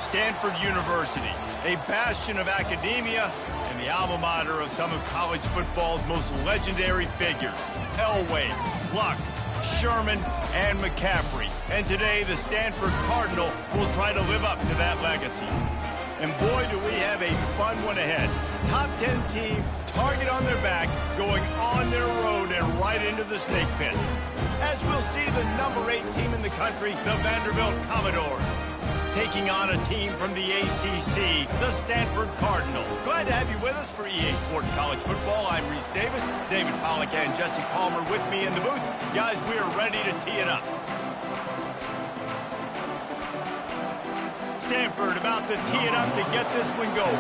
Stanford University, a bastion of academia and the alma mater of some of college football's most legendary figures, Elway, Luck, Sherman, and McCaffrey. And today, the Stanford Cardinal will try to live up to that legacy. And boy, do we have a fun one ahead. Top 10 team, target on their back, going on their road and right into the snake pit. As we'll see the number 8 team in the country, the Vanderbilt Commodores, taking on a team from the ACC, the Stanford Cardinal. Glad to have you with us for EA Sports College Football. I'm Reese Davis, David Pollack and Jesse Palmer with me in the booth. Guys, we are ready to tee it up. Stanford about to tee it up to get this one going.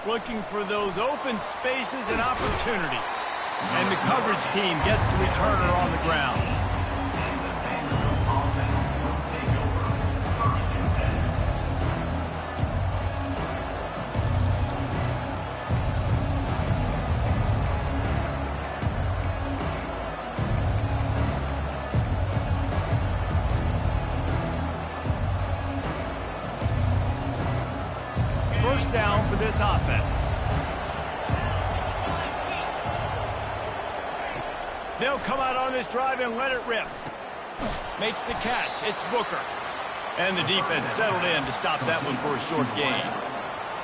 Looking for those open spaces and opportunity. And the coverage team gets to return her on the ground. First down for this offense. They'll come out on this drive and let it rip. Makes the catch. It's Booker. And the defense settled in to stop that one for a short gain.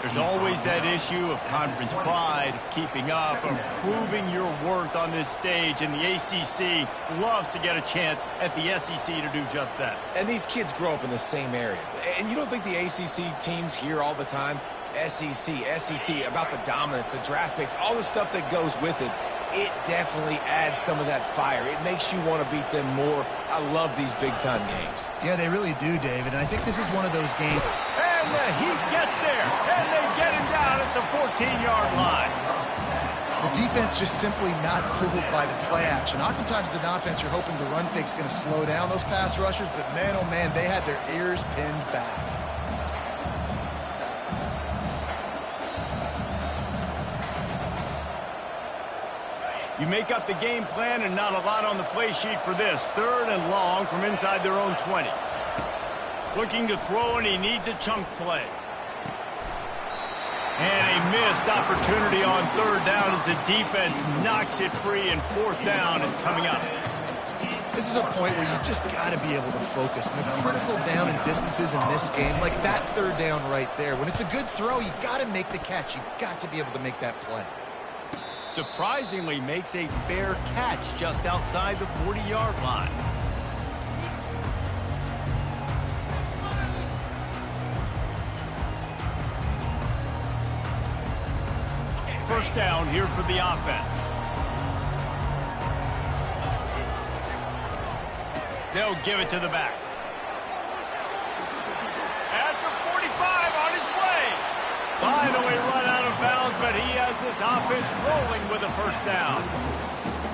There's always that issue of conference pride, of keeping up, of proving your worth on this stage, and the ACC loves to get a chance at the SEC to do just that. And these kids grow up in the same area. And you don't think the ACC teams hear all the time, SEC, about the dominance, the draft picks, all the stuff that goes with it. It definitely adds some of that fire. It makes you want to beat them more. I love these big-time games. Yeah, they really do, David. And I think this is one of those games. And the Heat gets there, and they get him down at the 14-yard line. The defense just simply not fooled by the play action. Oftentimes, as an offense, you're hoping the run fake's going to slow down those pass rushers, but man, oh man, they had their ears pinned back. You make up the game plan and not a lot on the play sheet for this. 3rd and long from inside their own 20. Looking to throw, and he needs a chunk play. And a missed opportunity on 3rd down as the defense knocks it free, and 4th down is coming up. This is a point where you just got to be able to focus. The critical down and distances in this game, like that 3rd down right there. When it's a good throw, you got to make the catch. You got to be able to make that play. Surprisingly makes a fair catch just outside the 40-yard line. First down here for the offense. They'll give it to the back. At the 45, on his way. Finally run out of bounds, but he has this offense rolling with a first down.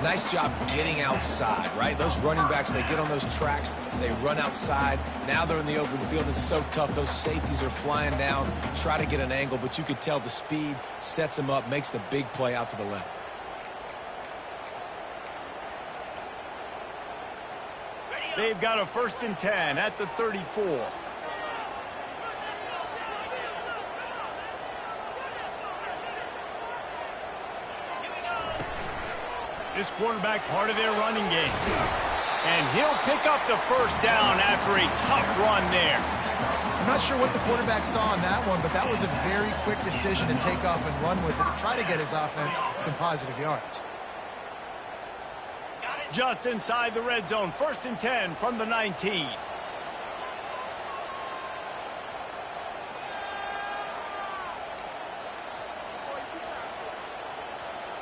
Nice job getting outside, right? Those running backs, they get on those tracks, they run outside. Now they're in the open field. It's so tough. Those safeties are flying down, try to get an angle, but you could tell the speed sets them up, makes the big play out to the left. They've got a 1st and 10 at the 34. This quarterback part of their running game. And he'll pick up the first down after a tough run there. I'm not sure what the quarterback saw on that one, but that was a very quick decision to take off and run with it, try to get his offense some positive yards. Just inside the red zone, 1st and 10 from the 19.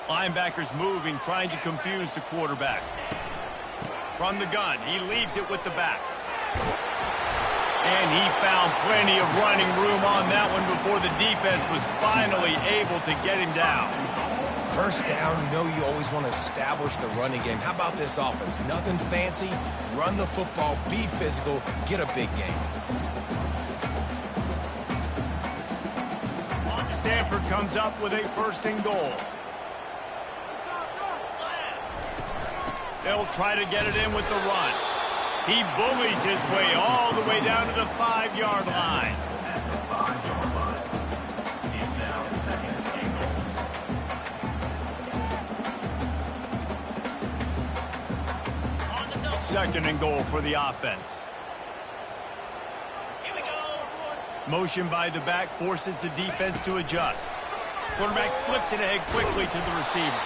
Linebackers moving, trying to confuse the quarterback. From the gun, he leaves it with the back. And he found plenty of running room on that one before the defense was finally able to get him down. First down, you know you always want to establish the running game. How about this offense? Nothing fancy. Run the football, be physical, get a big game. Stanford comes up with a 1st and goal. They'll try to get it in with the run. He bullies his way all the way down to the 5-yard line. Second and goal for the offense. Here we go. Motion by the back forces the defense to adjust. Quarterback flips it ahead quickly to the receiver.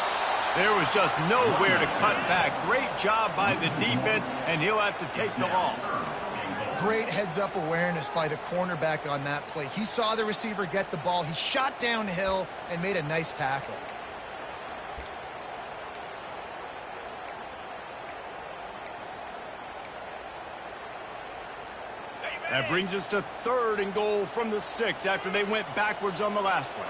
There was just nowhere to cut back. Great job by the defense, and he'll have to take the loss. Great heads-up awareness by the cornerback on that play. He saw the receiver get the ball. He shot downhill and made a nice tackle. That brings us to 3rd and goal from the 6 after they went backwards on the last one.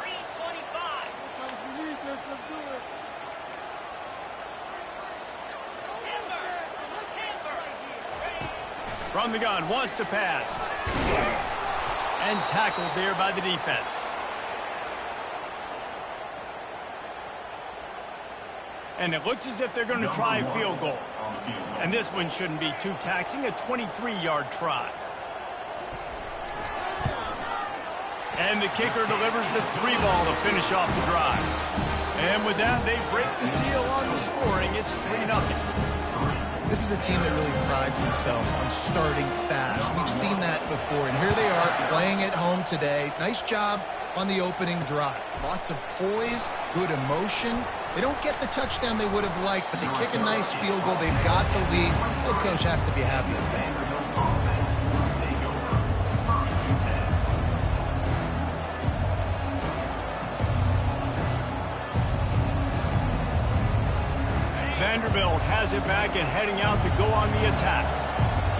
From the gun, wants to pass. And tackled there by the defense. And it looks as if they're going to try a field goal. And this one shouldn't be too taxing, a 23-yard try. And the kicker delivers the 3-ball to finish off the drive. And with that, they break the seal on the scoring. It's 3-0. This is a team that really prides themselves on starting fast. We've seen that before, and here they are playing at home today. Nice job on the opening drive. Lots of poise, good emotion. They don't get the touchdown they would have liked, but they kick a nice field goal. They've got the lead. Head coach has to be happy with that. Vanderbilt has it back and heading out to go on the attack.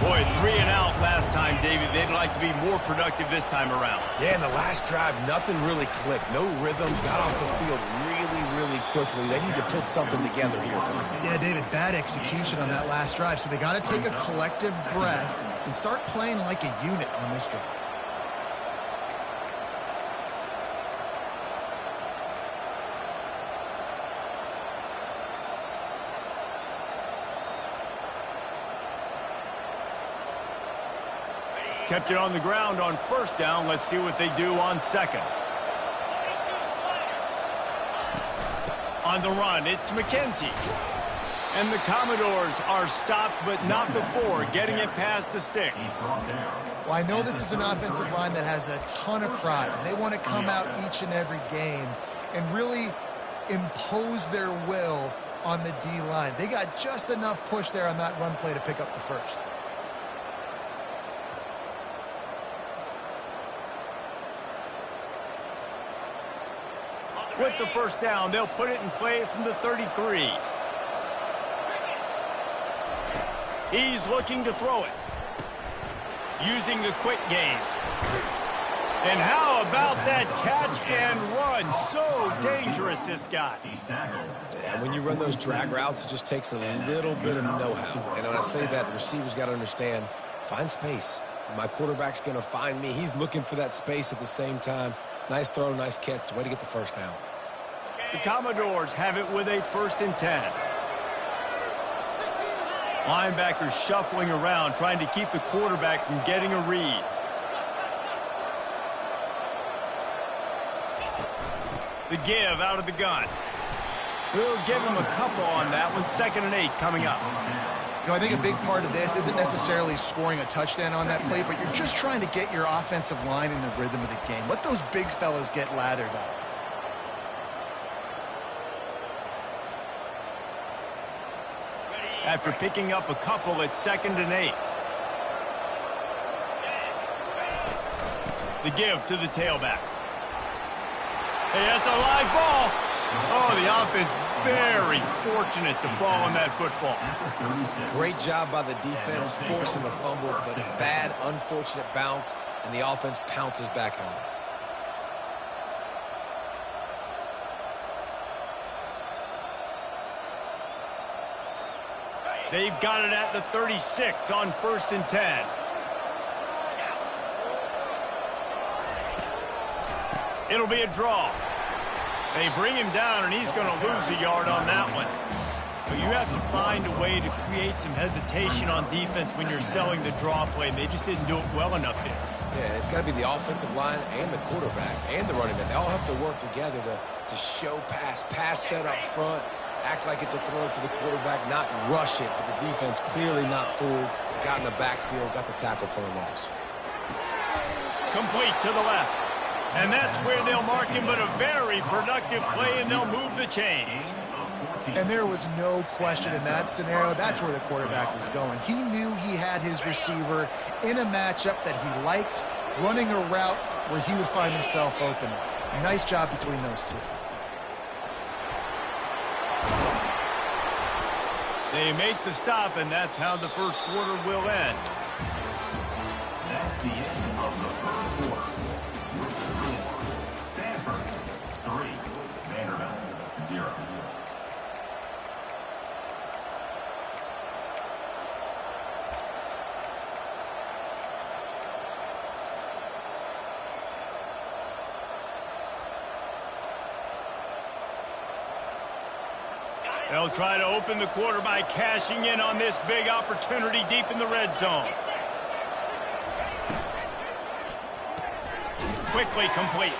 Boy, 3 and out last time, David. They'd like to be more productive this time around. Yeah, in the last drive, nothing really clicked. No rhythm, got off the field really quickly. They need to put something together here. Yeah, David, bad execution on that last drive. So they got to take a collective breath and start playing like a unit on this drive. Kept it on the ground on 1st down. Let's see what they do on 2nd. On the run, it's McKenzie. And the Commodores are stopped, but not before getting it past the sticks. Well, I know this is an offensive line that has a ton of pride. They want to come out each and every game and really impose their will on the D-line. They got just enough push there on that run play to pick up the first. With the 1st down, they'll put it in play from the 33. He's looking to throw it. Using the quick game. And how about that catch and run? So dangerous, this guy. Yeah, when you run those drag routes, it just takes a little bit of know-how. And when I say that, the receiver's got to understand, find space. My quarterback's going to find me. He's looking for that space at the same time. Nice throw, nice catch. Way to get the 1st down. The Commodores have it with a 1st and 10. Linebackers shuffling around, trying to keep the quarterback from getting a read. The give out of the gun. We'll give him a couple on that one. 2nd and 8 coming up. You know, I think a big part of this isn't necessarily scoring a touchdown on that play, but you're just trying to get your offensive line in the rhythm of the game. Let those big fellas get lathered up. After picking up a couple, it's 2nd and 8. The give to the tailback. Hey, that's a live ball. Oh, the offense very fortunate to fall on that football. Great job by the defense forcing the fumble, but a bad, unfortunate bounce, and the offense pounces back on it. They've got it at the 36 on 1st and 10. It'll be a draw. They bring him down, and he's going to lose a yard on that one. But you have to find a way to create some hesitation on defense when you're selling the draw play. They just didn't do it well enough there. Yeah, it's got to be the offensive line and the quarterback and the running back. They all have to work together to show pass set up front, act like it's a throw for the quarterback, not rush it, but the defense clearly not fooled, got in the backfield, got the tackle for a loss. Complete to the left. And that's where they'll mark him, but a very productive play, and they'll move the chains. And there was no question in that scenario. That's where the quarterback was going. He knew he had his receiver in a matchup that he liked, running a route where he would find himself open. Nice job between those two. They make the stop, and that's how the first quarter will end. That's the end of the first quarter. Stanford 3, Vanderbilt 0. They'll try to open the quarter by cashing in on this big opportunity deep in the red zone. Quickly complete.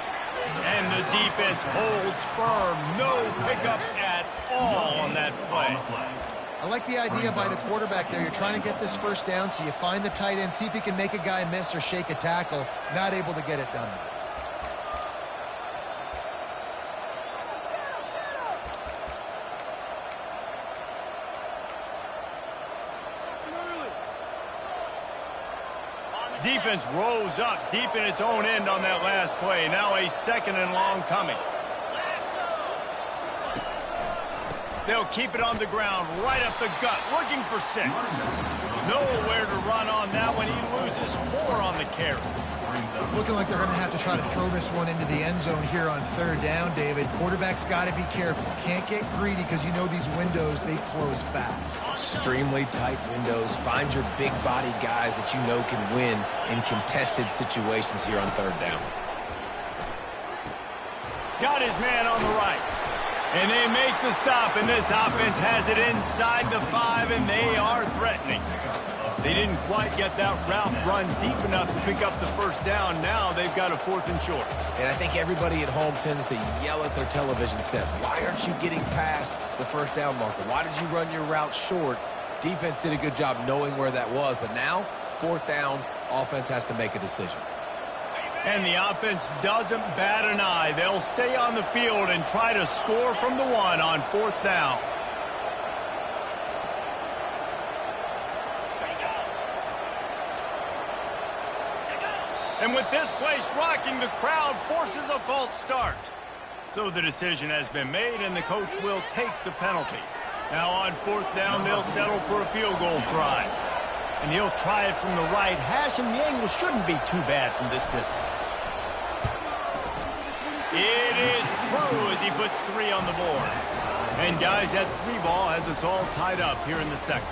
And the defense holds firm. No pickup at all on that play. I like the idea by the quarterback there. You're trying to get this first down, so you find the tight end, see if he can make a guy miss or shake a tackle. Not able to get it done. Defense rose up deep in its own end on that last play. Now a 2nd and long coming. They'll keep it on the ground, right up the gut, looking for 6. Nowhere to run on that one. He loses 4 on the carry. It's looking like they're going to have to try to throw this one into the end zone here on 3rd down, David. Quarterback's got to be careful. Can't get greedy because you know these windows, they close fast. Extremely tight windows. Find your big body guys that you know can win in contested situations here on 3rd down. Got his man on the right. And they make the stop, and this offense has it inside the 5, and they are threatening. They didn't quite get that route run deep enough to pick up the first down. Now they've got a 4th and short. And I think everybody at home tends to yell at their television set, why aren't you getting past the first down marker? Why did you run your route short? Defense did a good job knowing where that was, but now 4th down, offense has to make a decision. And the offense doesn't bat an eye. They'll stay on the field and try to score from the 1 on 4th down. And with this place rocking, the crowd forces a false start. So the decision has been made, and the coach will take the penalty. Now on 4th down, they'll settle for a field goal try. And he'll try it from the right hash, and the angle shouldn't be too bad from this distance. It is true as he puts 3 on the board. And guys, that 3 ball has us all tied up here in the 2nd.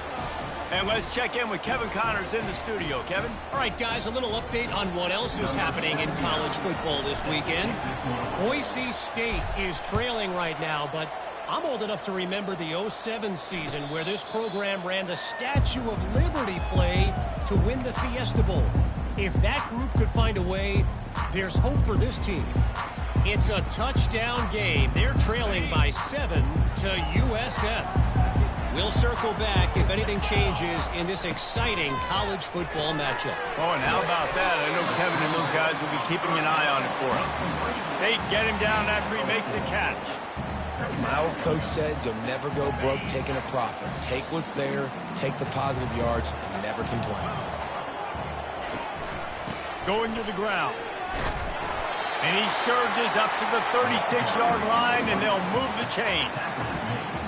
And let's check in with Kevin Connors in the studio. Kevin? All right, guys, a little update on what else is happening in college football this weekend. Boise State is trailing right now, but I'm old enough to remember the 07 season where this program ran the Statue of Liberty play to win the Fiesta Bowl. If that group could find a way, there's hope for this team. It's a touchdown game. They're trailing by 7 to USF. We'll circle back if anything changes in this exciting college football matchup. Oh, and how about that? I know Kevin and those guys will be keeping an eye on it for us. They get him down after he makes a catch. My old coach said you'll never go broke taking a profit. Take what's there, take the positive yards, and never complain. Going to the ground. And he surges up to the 36-yard line, and they'll move the chain.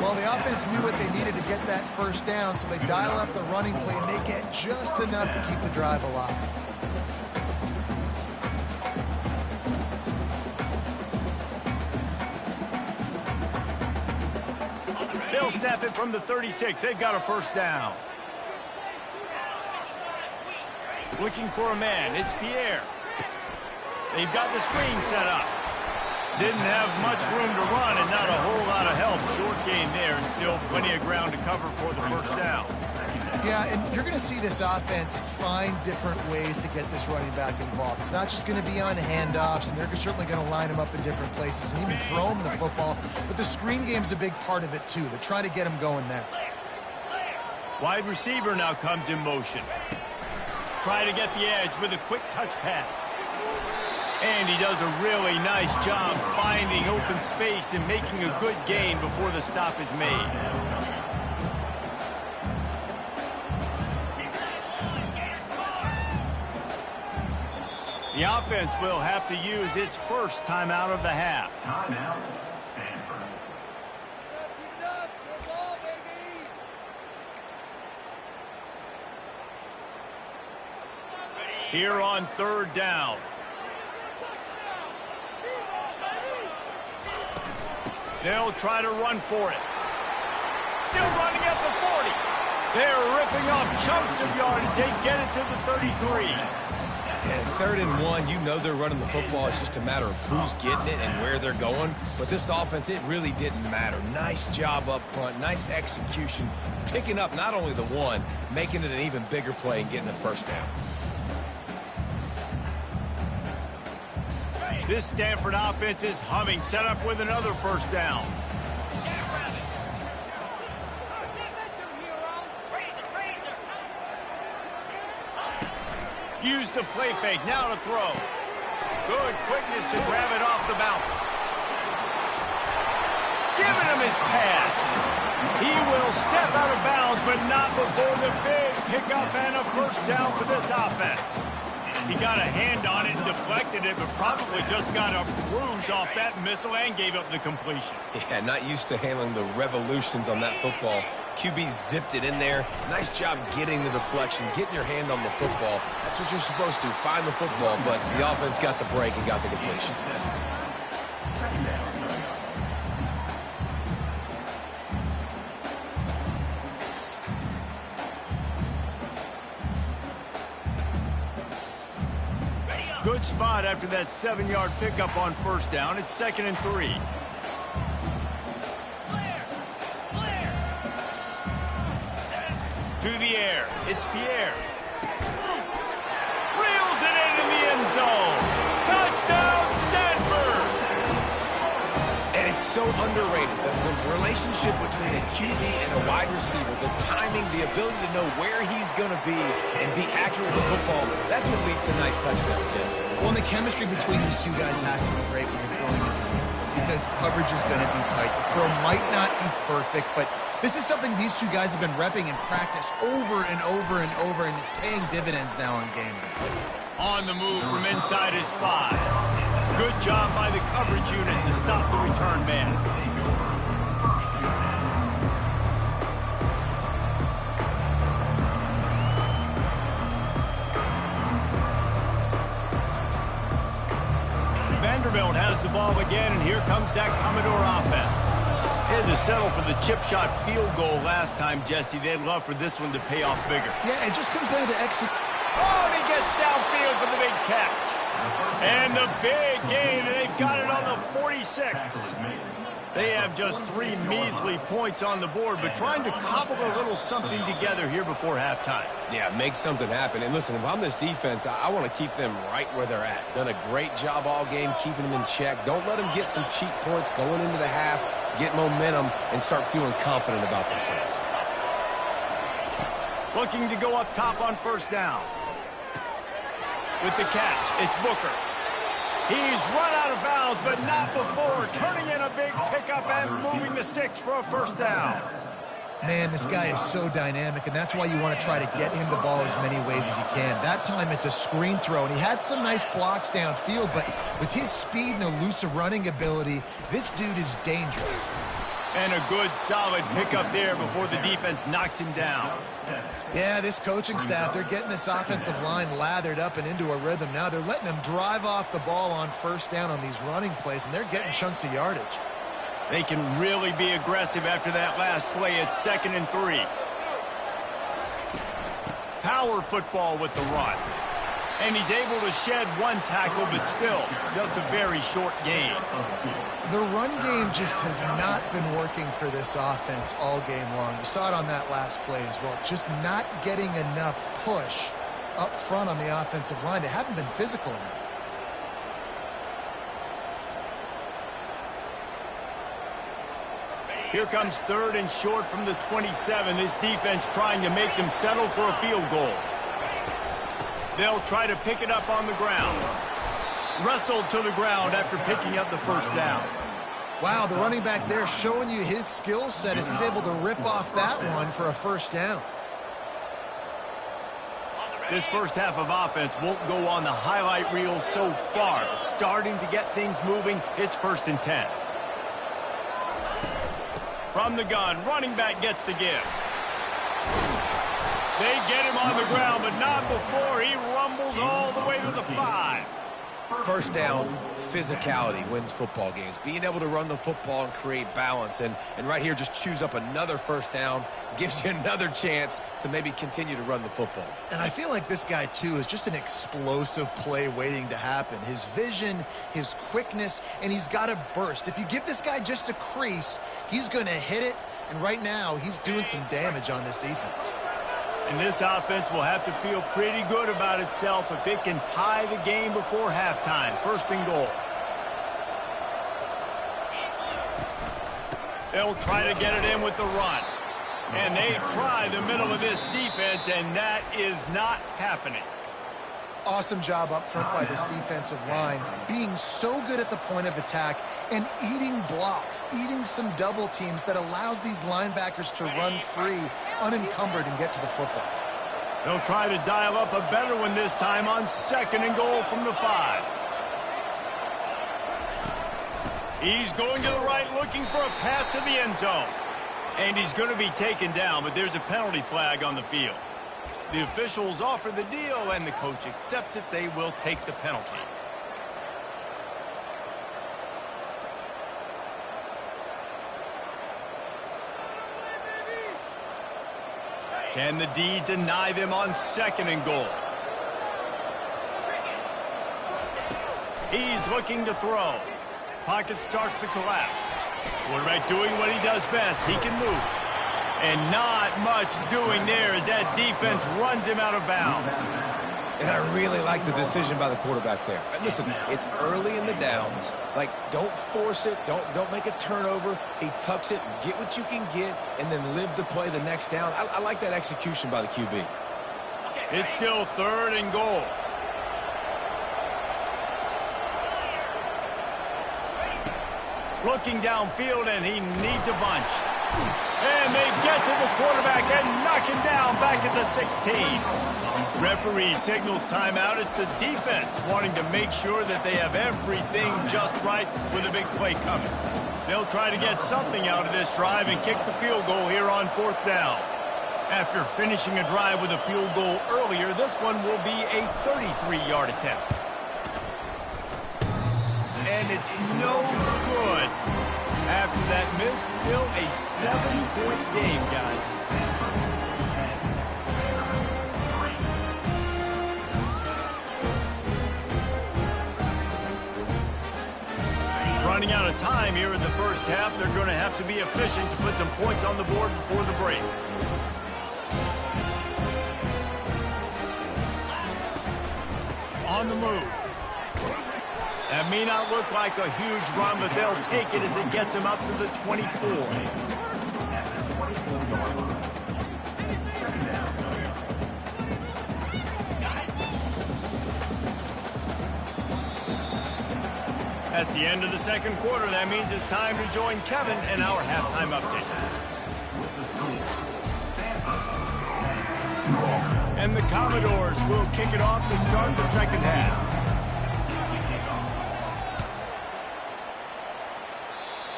Well, the offense knew what they needed to get that first down, so they dial up the running play, and they get just enough to keep the drive alive. They'll snap it from the 36. They've got a first down. Looking for a man. It's Pierre. They've got the screen set up. Didn't have much room to run and not a whole lot of help. Short gain there and still plenty of ground to cover for the first down. Yeah, and you're going to see this offense find different ways to get this running back involved. It's not just going to be on handoffs, and they're certainly going to line him up in different places and even throw him the football. But the screen game's a big part of it, too. They're trying to get him going there. Wide receiver now comes in motion. Try to get the edge with a quick touch pass. And he does a really nice job finding open space and making a good gain before the stop is made. The offense will have to use its first timeout of the half. Timeout, Stanford. Here on third down. They'll try to run for it. Still running at the 40. They're ripping off chunks of yardage. They get it to the 33. Yeah, 3rd and 1, you know they're running the football. It's just a matter of who's getting it and where they're going. But this offense, it really didn't matter. Nice job up front, nice execution, picking up not only the one, making it an even bigger play and getting the first down. This Stanford offense is humming, set up with another first down. Use the play fake, now to throw. Good quickness to grab it off the bounce. Giving him his pass. He will step out of bounds, but not before the big pickup and a first down for this offense. He got a hand on it and deflected it, but probably just got a bruise off that missile and gave up the completion. Yeah, not used to handling the revolutions on that football. QB zipped it in there. Nice job getting the deflection, getting your hand on the football. That's what you're supposed to, find the football, but the offense got the break and got the completion. Second down. Good spot after that 7-yard pickup on first down. It's 2nd and 3. To the air. It's Pierre. Reels it in the end zone. Touchdown, Stanford! And it's so underrated. The relationship between a QB and a wide receiver, the timing, the ability to know where he's going to be and be accurate with the football, that's what leads to nice touchdowns, Jesse. Well, and the chemistry between these two guys has to be great when you're throwing it because coverage is going to be tight. The throw might not be perfect, but this is something these two guys have been repping in practice over and over and over, and it's paying dividends now on game day. On the move from inside his 5. Good job by the coverage unit to stop the return man. Vanderbilt has the ball again, and here comes that Commodore offense. They had to settle for the chip shot field goal last time, Jesse. They'd love for this one to pay off bigger. Yeah, it just comes down to exit. Oh, and he gets downfield for the big catch. And the big gain, and they've got it on the 46. They have just 3 measly points on the board, but trying to cobble a little something together here before halftime. Yeah, make something happen. And listen, if I'm this defense, I want to keep them right where they're at. Done a great job all game keeping them in check. Don't let them get some cheap points going into the half, get momentum, and start feeling confident about themselves. Looking to go up top on first down. With the catch, it's Booker. He's run out of bounds, but not before turning in a big pickup and moving the sticks for a first down. Man, this guy is so dynamic, and that's why you want to try to get him the ball as many ways as you can. That time it's a screen throw, and he had some nice blocks downfield, but with his speed and elusive running ability, this dude is dangerous. And a good, solid pickup there before the defense knocks him down. Yeah, this coaching staff, they're getting this offensive line lathered up and into a rhythm. Now they're letting them drive off the ball on first down on these running plays, and they're getting chunks of yardage. They can really be aggressive after that last play at 2nd and 3. Power football with the run. And he's able to shed one tackle, but still, just a very short gain. The run game just has not been working for this offense all game long. You saw it on that last play as well. Just not getting enough push up front on the offensive line. They haven't been physical enough. Here comes 3rd and short from the 27. This defense trying to make them settle for a field goal. They'll try to pick it up on the ground. Wrestled to the ground after picking up the first down. Wow, the running back there showing you his skill set as he's able to rip off that one for a first down. This first half of offense won't go on the highlight reel so far. But starting to get things moving, it's 1st and 10. From the gun, running back gets to give. They get him on the ground, but not before he rumbles all the way to the 5. First down, physicality wins football games. Being able to run the football and create balance. And right here, just choose up another first down, gives you another chance to maybe continue to run the football. And I feel like this guy, too, is just an explosive play waiting to happen. His vision, his quickness, and he's got a burst. If you give this guy just a crease, he's going to hit it. And right now, he's doing some damage on this defense. And this offense will have to feel pretty good about itself if it can tie the game before halftime. 1st and goal. They'll try to get it in with the run. And they try the middle of this defense, and that is not happening. Awesome job up front by this defensive line, being so good at the point of attack and eating blocks, eating some double teams that allows these linebackers to run free, unencumbered, and get to the football. They'll try to dial up a better one this time on 2nd and goal from the 5. He's going to the right, looking for a path to the end zone. And he's going to be taken down, but there's a penalty flag on the field. The officials offer the deal, and the coach accepts it. They will take the penalty. Can the D deny them on 2nd and goal? He's looking to throw. Pocket starts to collapse. Quarterback doing what he does best. He can move. And not much doing there as that defense runs him out of bounds. And I really like the decision by the quarterback there. Listen, it's early in the downs. Like, don't force it. Don't make a turnover. He tucks it, get what you can get, and then live to play the next down. I like that execution by the QB. It's still 3rd and goal. Looking downfield, and he needs a bunch. And they get to the quarterback and knock him down back at the 16. Referee signals timeout. It's the defense wanting to make sure that they have everything just right with a big play coming. They'll try to get something out of this drive and kick the field goal here on 4th down. After finishing a drive with a field goal earlier, this one will be a 33-yard attempt. And it's no good. After that miss, still a 7-point game, guys. Running out of time here in the first half. They're going to have to be efficient to put some points on the board before the break. On the move. That may not look like a huge run, but they'll take it as it gets them up to the 24. That's the end of the 2nd quarter. That means it's time to join Kevin in our halftime update. And the Commodores will kick it off to start the 2nd half.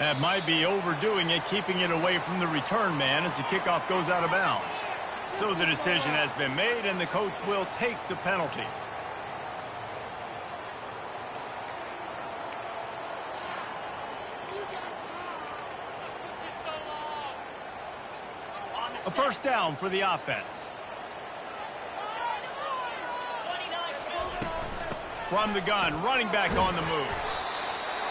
That might be overdoing it, keeping it away from the return man as the kickoff goes out of bounds. So the decision has been made, and the coach will take the penalty. A first down for the offense. From the gun, running back on the move.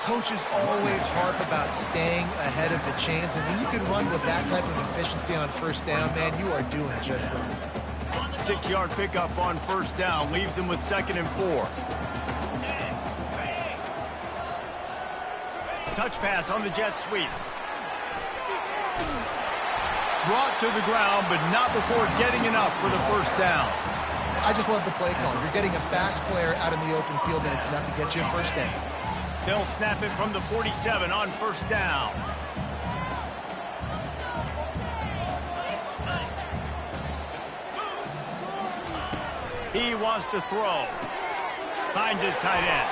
Coaches always harp about staying ahead of the chains, and when you can run with that type of efficiency on first down, man, you are doing just that. 6-yard pickup on first down leaves him with 2nd and 4. Touch pass on the jet sweep. Brought to the ground, but not before getting enough for the first down. I just love the play call. You're getting a fast player out in the open field, and it's enough to get you a first down. They'll snap it from the 47 on first down. He wants to throw. Finds his tight end.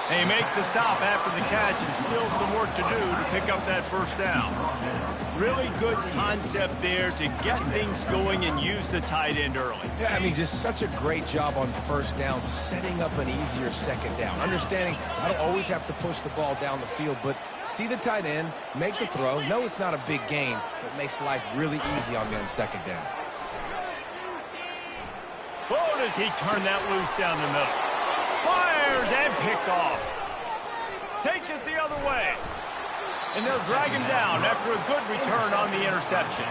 They make the stop after the catch, and still some work to do to pick up that first down. Really good concept there to get things going and use the tight end early. Yeah, I mean, just such a great job on first down, setting up an easier second down. Understanding I don't always have to push the ball down the field, but see the tight end, make the throw. No, it's not a big gain, but makes life really easy on me on second down. Oh, does he turn that loose down the middle? Fires and picked off. Takes it the other way. And they'll drag him down after a good return on the interception.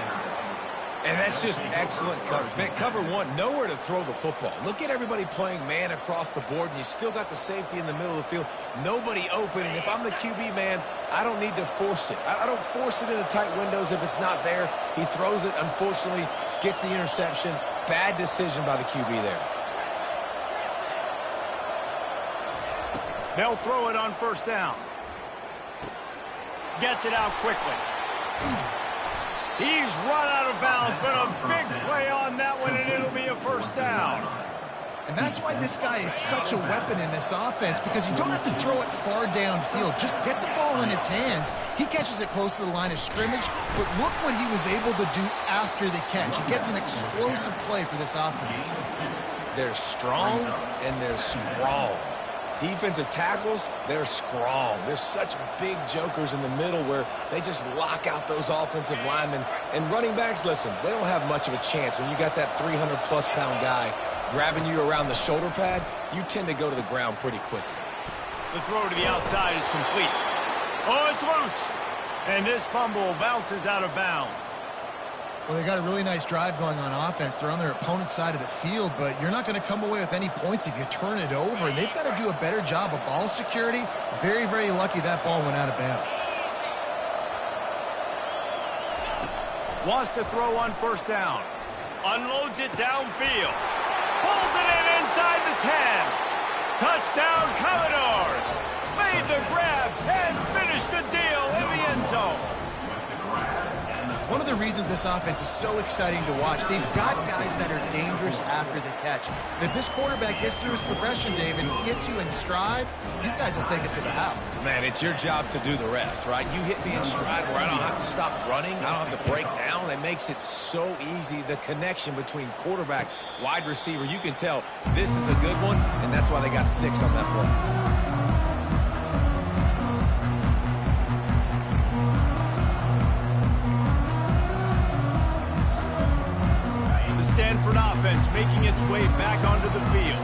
And that's just excellent coverage. Man, cover one, nowhere to throw the football. Look at everybody playing man across the board, and you still got the safety in the middle of the field. Nobody open, and if I'm the QB, man, I don't need to force it. I don't force it into tight windows if it's not there. He throws it, unfortunately, gets the interception. Bad decision by the QB there. They'll throw it on first down. Gets it out quickly. He's run out of bounds, but a big play on that one, and it'll be a first down. And that's why this guy is such a weapon in this offense, because you don't have to throw it far downfield. Just get the ball in his hands. He catches it close to the line of scrimmage, but look what he was able to do after the catch. He gets an explosive play for this offense. They're strong, and they're strong. Defensive tackles, they're strong. There's such big jokers in the middle where they just lock out those offensive linemen. And running backs, listen, they don't have much of a chance. When you got that 300-plus pound guy grabbing you around the shoulder pad, you tend to go to the ground pretty quickly. The throw to the outside is complete. Oh, it's loose. And this fumble bounces out of bounds. Well, they got a really nice drive going on offense. They're on their opponent's side of the field, but you're not going to come away with any points if you turn it over. And they've got to do a better job of ball security. Very, very lucky that ball went out of bounds. Wants to throw on first down. Unloads it downfield. Pulls it in inside the 10. Touchdown, Commodores. Made the grab and finished the deal in the end zone. One of the reasons this offense is so exciting to watch, they've got guys that are dangerous after the catch. And if this quarterback gets through his progression, David, he hits you in stride, these guys will take it to the house. Man, it's your job to do the rest, right? You hit me in stride where I don't have to stop running. I don't have to break down. It makes it so easy. The connection between quarterback, wide receiver, you can tell this is a good one, and that's why they got 6 on that play. Stanford offense making its way back onto the field.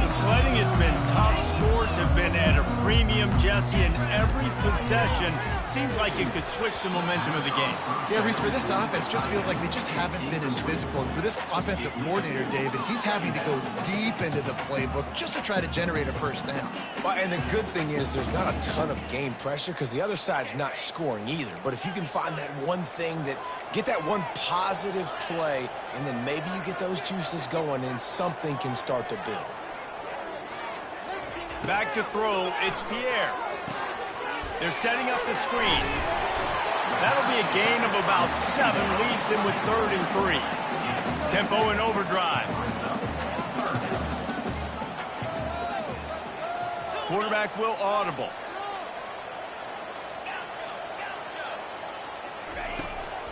The sledding has been tough. Scores have been at a premium, Jesse, and every possession seems like it could switch the momentum of the game. Yeah, Reese, for this offense, just feels like they just haven't been as physical. And for this offensive coordinator, David, he's having to go deep into the playbook just to try to generate a first down. Well, and the good thing is there's not a ton of game pressure because the other side's not scoring either. But if you can find that one thing that get that one positive play, and then maybe you get those juices going and something can start to build. Back to throw, it's Pierre. They're setting up the screen. That'll be a gain of about 7, leaves him with 3rd and 3. Tempo and overdrive. Quarterback will audible.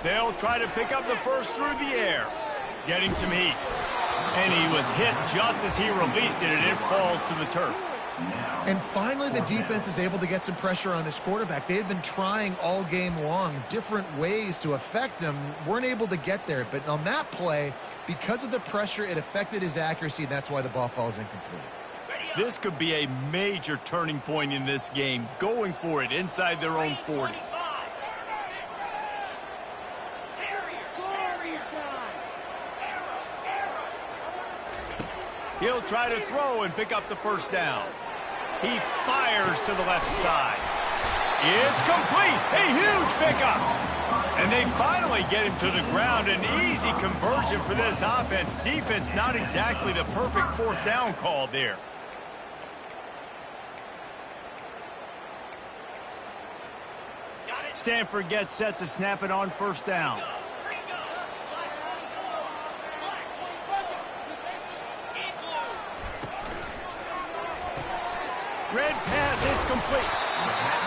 They'll try to pick up the first through the air. Getting some heat. And he was hit just as he released it, and it falls to the turf. And finally, the defense is able to get some pressure on this quarterback. They had been trying all game long different ways to affect him. Weren't able to get there. But on that play, because of the pressure, it affected his accuracy, and that's why the ball falls incomplete. This could be a major turning point in this game, going for it inside their own 40. He'll try to throw and pick up the first down. He fires to the left side. It's complete. A huge pickup. And they finally get him to the ground. An easy conversion for this offense. Defense not exactly the perfect fourth down call there. Stanford gets set to snap it on first down. Red pass, it's complete.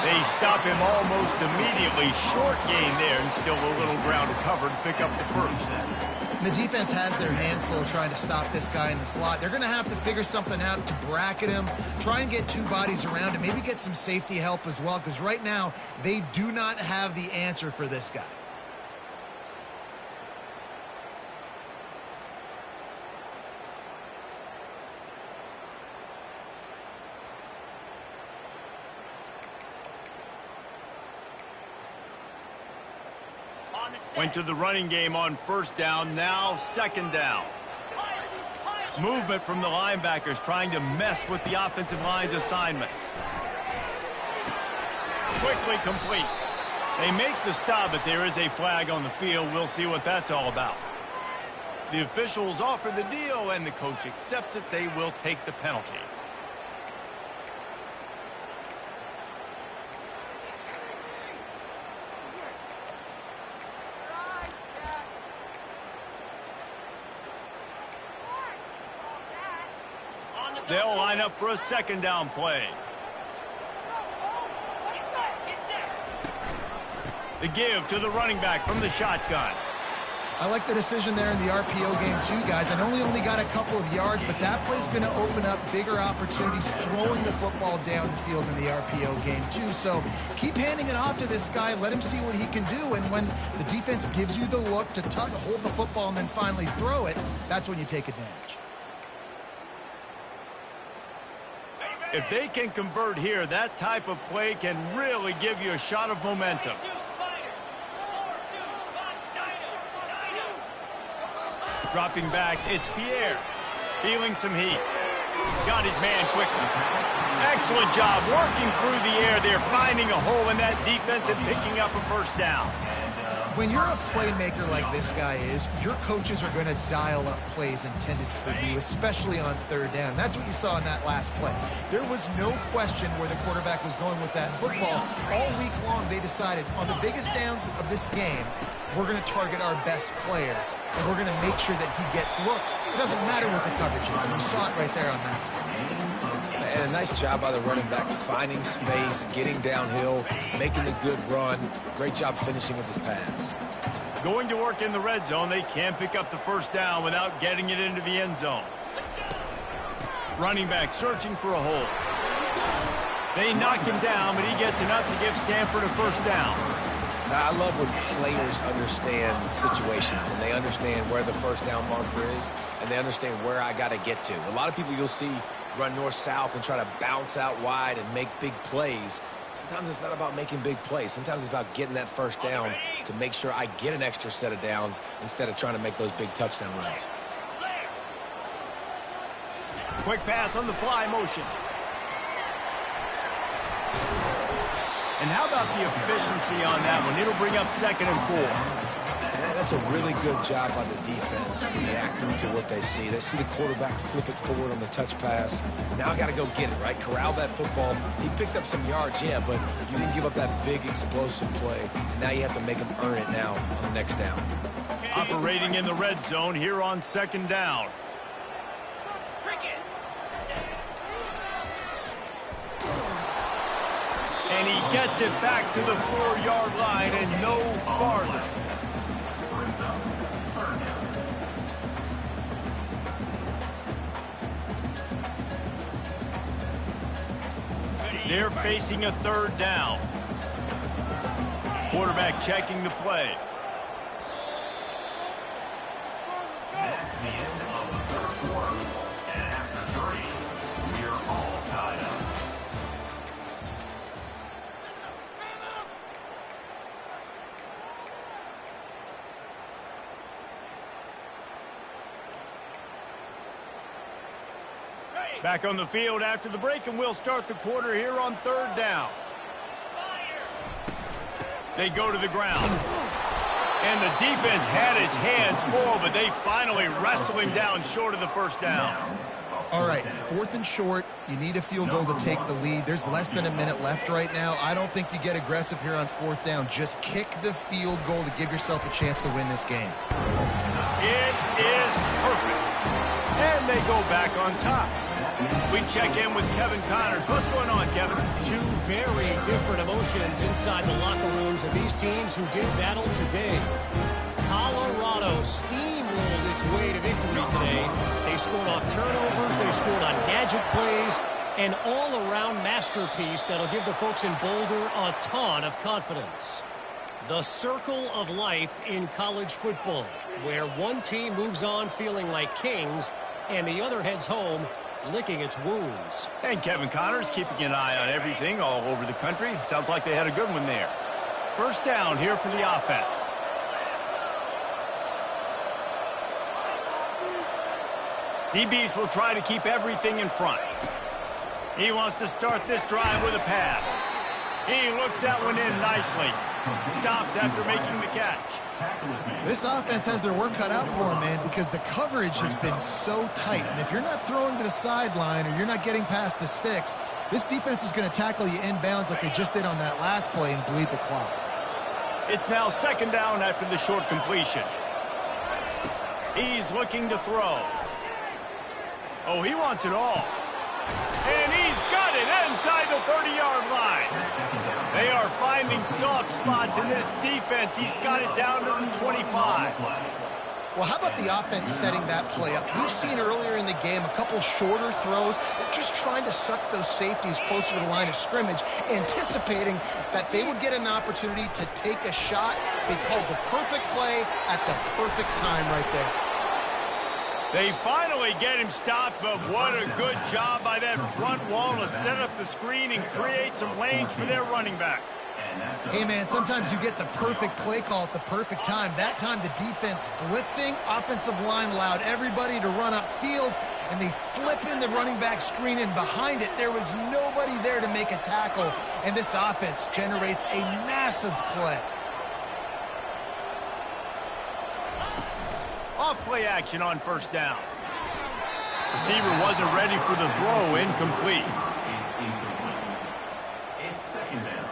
They stop him almost immediately. Short gain there, and still a little ground covered to pick up the first. The defense has their hands full trying to stop this guy in the slot. They're going to have to figure something out to bracket him, try and get two bodies around him, maybe get some safety help as well, because right now they do not have the answer for this guy. Went to the running game on first down, now second down. Movement from the linebackers trying to mess with the offensive line's assignments. Quickly complete. They make the stop, but there is a flag on the field. We'll see what that's all about. The officials offer the deal, and the coach accepts it. They will take the penalty. They'll line up for a second down play. The give to the running back from the shotgun. I like the decision there in the RPO game too, guys. I know he only got a couple of yards, but that play's going to open up bigger opportunities throwing the football down the field in the RPO game too. So keep handing it off to this guy. Let him see what he can do. And when the defense gives you the look to hold the football and then finally throw it, that's when you take advantage. If they can convert here, that type of play can really give you a shot of momentum. Dropping back, it's Pierre. Feeling some heat. Got his man quickly. Excellent job working through the air there, finding a hole in that defense and picking up a first down. When you're a playmaker like this guy is, your coaches are going to dial up plays intended for you, especially on third down. That's what you saw in that last play. There was no question where the quarterback was going with that football. All week long, they decided on the biggest downs of this game, we're going to target our best player, and we're going to make sure that he gets looks. It doesn't matter what the coverage is, and you saw it right there on that. And a nice job by the running back, finding space, getting downhill, making a good run. Great job finishing with his pads. Going to work in the red zone. They can pick up the first down without getting it into the end zone. Running back searching for a hole. They knock him down, but he gets enough to give Stanford a first down. Now, I love when players understand situations and they understand where the first down marker is and they understand where I got to get to. A lot of people you'll see run north-south and try to bounce out wide and make big plays. Sometimes it's not about making big plays. Sometimes it's about getting that first down to make sure I get an extra set of downs instead of trying to make those big touchdown runs. Quick pass on the fly motion. And how about the efficiency on that one? It'll bring up 2nd and 4. And that's a really good job by the defense, reacting to what they see. They see the quarterback flip it forward on the touch pass. Now I got to go get it, right? Corral that football. He picked up some yards, yeah, but you didn't give up that big explosive play. Now you have to make him earn it now on the next down. Operating in the red zone here on 2nd down. And he gets it back to the 4-yard line and no farther. They're facing a third down. Quarterback checking the play. That's the end of the third quarter. And after 3, we're all tied up. Back on the field after the break, and we'll start the quarter here on third down. They go to the ground. And the defense had his hands full, but they finally wrestle him down short of the first down. All right, 4th and short. You need a field goal to take the lead. There's less than a minute left right now. I don't think you get aggressive here on 4th down. Just kick the field goal to give yourself a chance to win this game. It is perfect. And they go back on top. We check in with Kevin Connors. What's going on, Kevin? Two very different emotions inside the locker rooms of these teams who did battle today. Colorado steamrolled its way to victory today. They scored off turnovers, they scored on gadget plays, an all-around masterpiece that'll give the folks in Boulder a ton of confidence. The circle of life in college football, where one team moves on feeling like kings and the other heads home licking its wounds. And Kevin Connors keeping an eye on everything all over the country. Sounds like they had a good one there. First down here for the offense. DBs will try to keep everything in front. He wants to start this drive with a pass. He looks that one in nicely. Stopped after making the catch. This offense has their work cut out for them, man, because the coverage has been so tight. And if you're not throwing to the sideline or you're not getting past the sticks, this defense is going to tackle you inbounds like they just did on that last play and bleed the clock. It's now second down after the short completion. He's looking to throw. Oh, he wants it all. And he's got it inside the 30-yard line. They are finding soft spots in this defense. He's got it down to the 25. Well, how about the offense setting that play up? We've seen earlier in the game a couple shorter throws. They're just trying to suck those safeties closer to the line of scrimmage, anticipating that they would get an opportunity to take a shot. They called the perfect play at the perfect time right there. They finally get him stopped, but what a good job by that front wall to set up the screen and create some lanes for their running back. Hey, man, sometimes you get the perfect play call at the perfect time. That time the defense blitzing, offensive line allowed everybody to run upfield, and they slip in the running back screen, and behind it there was nobody there to make a tackle, and this offense generates a massive play. Off-play action on first down. Receiver wasn't ready for the throw, incomplete. It's second down.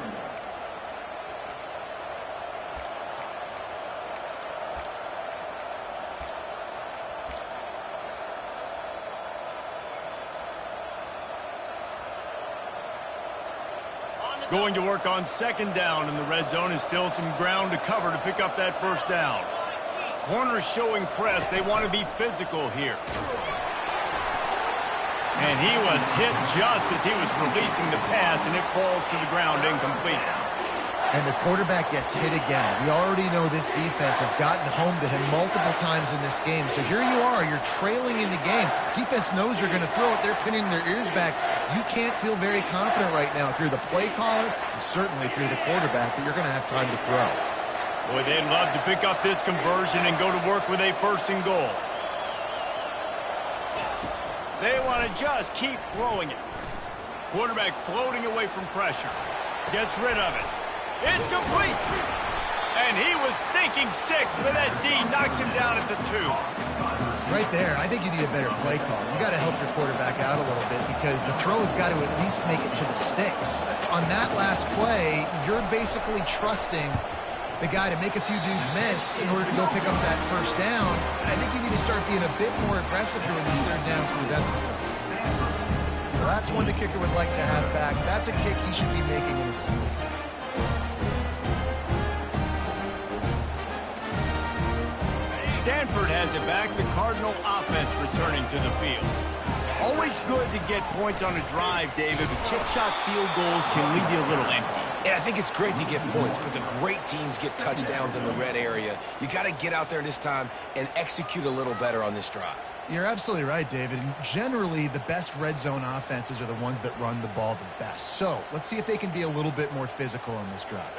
Going to work on second down in the red zone, and still some ground to cover to pick up that first down. Corners showing press. They want to be physical here. And he was hit just as he was releasing the pass, and it falls to the ground incomplete. And the quarterback gets hit again. We already know this defense has gotten home to him multiple times in this game. So here you are. You're trailing in the game. Defense knows you're going to throw it. They're pinning their ears back. You can't feel very confident right now through the play caller and certainly through the quarterback that you're going to have time to throw. Boy, they'd love to pick up this conversion and go to work with a first and goal. They want to just keep throwing it. Quarterback floating away from pressure. Gets rid of it. It's complete. And he was thinking 6, but that D knocks him down at the 2. Right there, I think you need a better play call. You got to help your quarterback out a little bit because the throw has got to at least make it to the sticks. On that last play, you're basically trusting the guy to make a few dudes miss in order to go pick up that first down. I think you need to start being a bit more aggressive here when these third downs present themselves. Well, that's one the kicker would like to have back. That's a kick he should be making in his sleep. Stanford has it back. The Cardinal offense returning to the field. Always good to get points on a drive, David, but chip shot field goals can leave you a little empty. And I think it's great to get points, but the great teams get touchdowns in the red area. You got to get out there this time and execute a little better on this drive. You're absolutely right, David. And generally, the best red zone offenses are the ones that run the ball the best. So let's see if they can be a little bit more physical on this drive.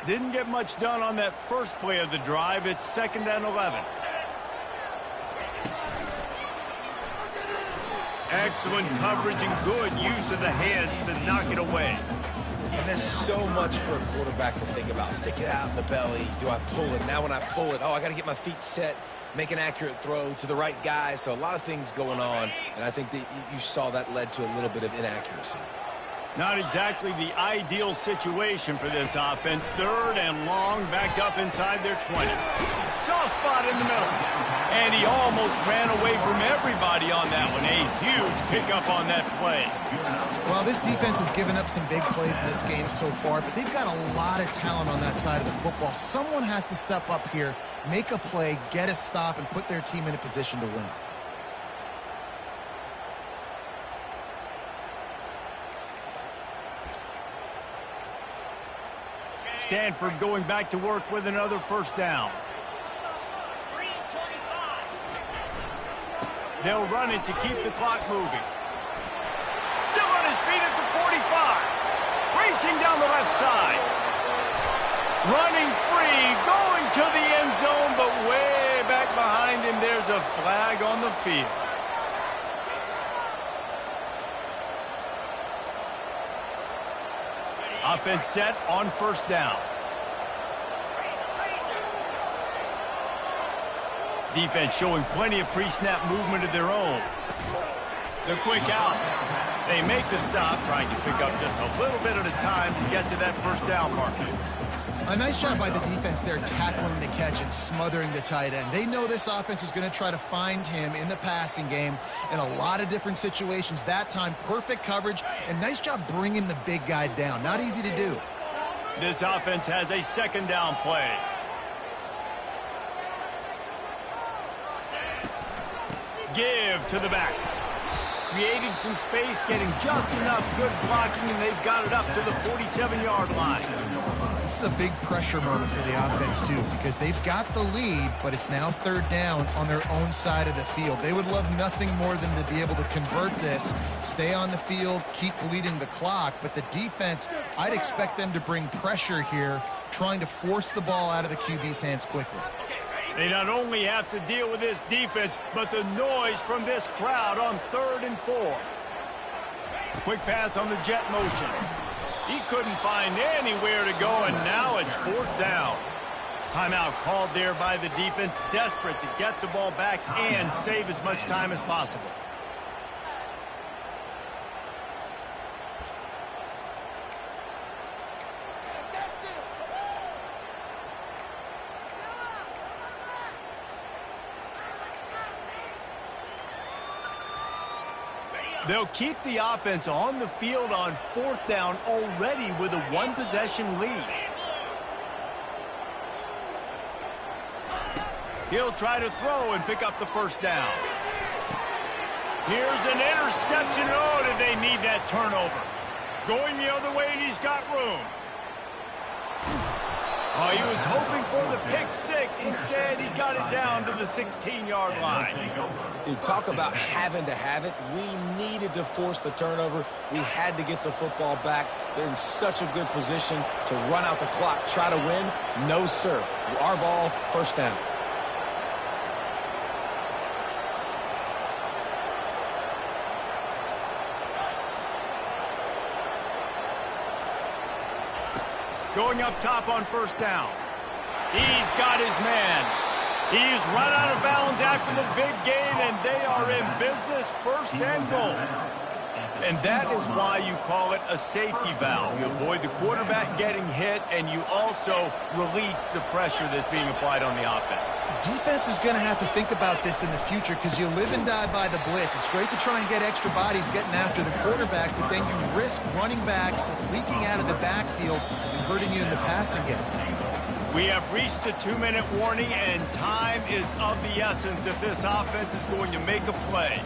Didn't get much done on that first play of the drive. It's 2nd and 11. Excellent coverage and good use of the hands to knock it away. And there's so much for a quarterback to think about. Stick it out in the belly. Do I pull it? Now when I pull it, I got to get my feet set, make an accurate throw to the right guy. So a lot of things going on, and I think that you saw that led to a little bit of inaccuracy. Not exactly the ideal situation for this offense. 3rd and long, backed up inside their 20. Soft spot in the middle. And he almost ran away from everybody on that one. A huge pickup on that play. Well, this defense has given up some big plays in this game so far, but they've got a lot of talent on that side of the football. Someone has to step up here, make a play, get a stop, and put their team in a position to win. Stanford going back to work with another first down. They'll run it to keep the clock moving. Still on his feet at the 45. Racing down the left side. Running free, going to the end zone, but way back behind him, there's a flag on the field. Offense set on first down. Defense showing plenty of pre-snap movement of their own. The quick out. They make the stop, trying to pick up just a little bit at a time to get to that first down marker. A nice job by the defense there, tackling the catch and smothering the tight end. They know this offense is going to try to find him in the passing game in a lot of different situations. That time, perfect coverage, and nice job bringing the big guy down. Not easy to do. This offense has a 2nd down play. Give to the back. Creating some space, getting just enough good blocking, and they've got it up to the 47-yard line. This is a big pressure moment for the offense, too, because they've got the lead, but it's now 3rd down on their own side of the field. They would love nothing more than to be able to convert this, stay on the field, keep bleeding the clock. But the defense, I'd expect them to bring pressure here, trying to force the ball out of the QB's hands quickly. They not only have to deal with this defense, but the noise from this crowd on 3rd and 4. Quick pass on the jet motion. He couldn't find anywhere to go, and now it's 4th down. Timeout called there by the defense, desperate to get the ball back and save as much time as possible. They'll keep the offense on the field on 4th down already with a 1-possession lead. He'll try to throw and pick up the first down. Here's an interception. Oh, did they need that turnover? Going the other way, and he's got room. Oh, he was hoping for the pick 6. Instead, he got it down to the 16-yard line. Dude, talk about having to have it. We needed to force the turnover. We had to get the football back. They're in such a good position to run out the clock, try to win. No, sir. Our ball, first down. Going up top on first down. He's got his man. He's run out of bounds after the big gain, and they are in business, 1st and goal. And that is why you call it a safety valve. You avoid the quarterback getting hit, and you also release the pressure that's being applied on the offense. Defense is going to have to think about this in the future because you live and die by the blitz. It's great to try and get extra bodies getting after the quarterback, but then you risk running backs leaking out of the backfield and hurting you in the passing game. We have reached the 2-minute warning, and time is of the essence if this offense is going to make a play.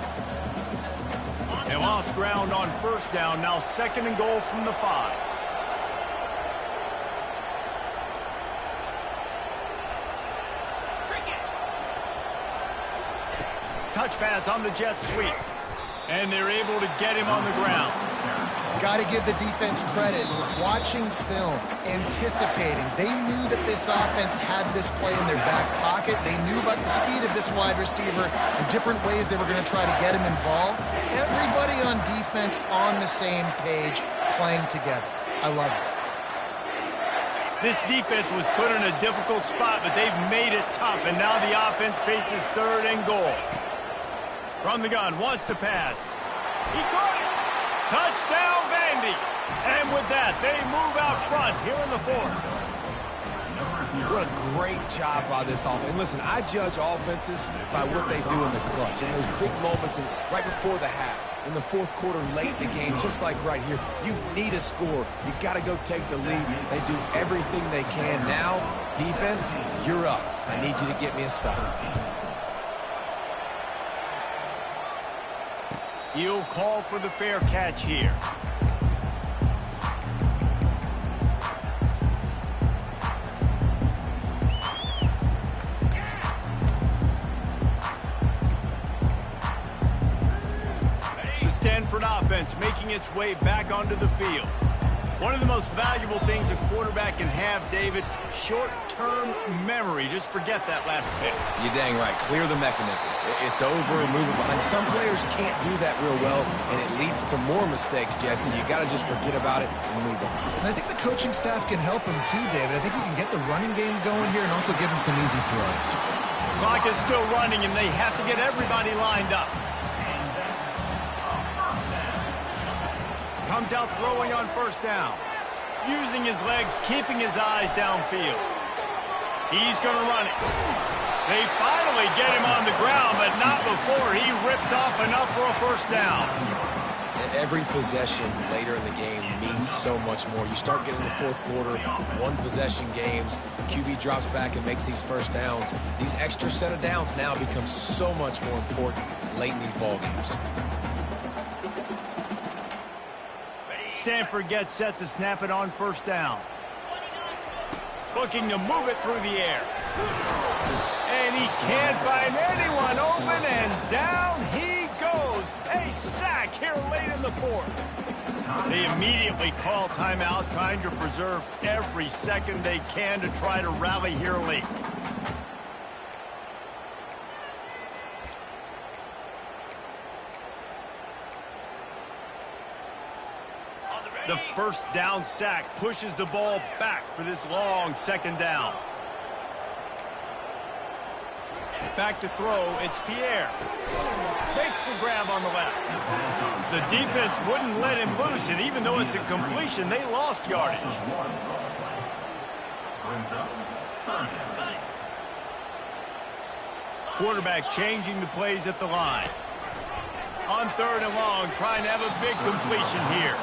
They lost ground on first down. Now 2nd and goal from the 5. Touch pass on the jet sweep. And they're able to get him on the ground. Got to give the defense credit. Watching film, anticipating. They knew that this offense had this play in their back pocket. They knew about the speed of this wide receiver and different ways they were going to try to get him involved. Everybody on defense on the same page, playing together. I love it. This defense was put in a difficult spot, but they've made it tough, and now the offense faces 3rd and goal. From the gun, wants to pass. He caught it. Touchdown, Vandy. And with that, they move out front here in the 4th. What a great job by this offense. And listen, I judge offenses by what they do in the clutch. In those big moments and right before the half, in the 4th quarter, late in the game, just like right here, you need a score. You got to go take the lead. They do everything they can. Now, defense, you're up. I need you to get me a stop. He'll call for the fair catch here. The Stanford offense making its way back onto the field. One of the most valuable things a quarterback can have, David, short-term memory. Just forget that last pick. You're dang right. Clear the mechanism. It's over and move it behind. Some players can't do that real well, and it leads to more mistakes, Jesse. You got to just forget about it and move on. And I think the coaching staff can help him too, David. I think you can get the running game going here and also give him some easy throws. Clock is still running, and they have to get everybody lined up. Comes out throwing on first down. Using his legs, keeping his eyes downfield. He's going to run it. They finally get him on the ground, but not before he rips off enough for a first down. Every possession later in the game means so much more. You start getting the 4th quarter, 1-possession games, QB drops back and makes these first downs. These extra set of downs now become so much more important late in these ball games. Stanford gets set to snap it on first down. Looking to move it through the air. And he can't find anyone open, and down he goes. A sack here late in the 4th. They immediately call timeout, trying to preserve every second they can to try to rally here late. The first down sack pushes the ball back for this long 2nd down. Back to throw, it's Pierre. Makes the grab on the left. The defense wouldn't let him loose, and even though it's a completion, they lost yardage. Quarterback changing the plays at the line. On 3rd and long, trying to have a big completion here.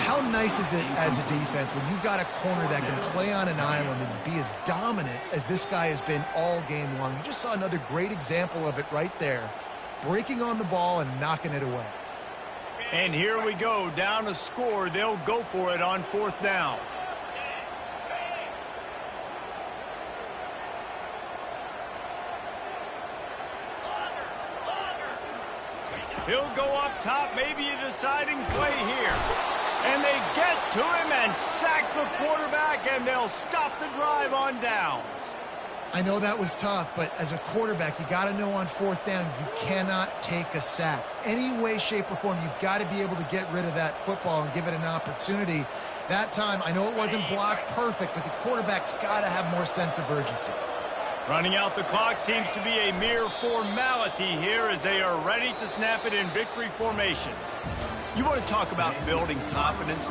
How nice is it as a defense when you've got a corner that can play on an island and be as dominant as this guy has been all game long? You just saw another great example of it right there. Breaking on the ball and knocking it away. And here we go, down a score. They'll go for it on 4th down. He'll go up top, maybe a deciding play here. And they get to him and sack the quarterback, and they'll stop the drive on downs. I know that was tough, but as a quarterback, you got to know on 4th down, you cannot take a sack. Any way, shape, or form, you've got to be able to get rid of that football and give it an opportunity. That time, I know it wasn't blocked perfect, but the quarterback's got to have more sense of urgency. Running out the clock seems to be a mere formality here as they are ready to snap it in victory formation. You want to talk about building confidence?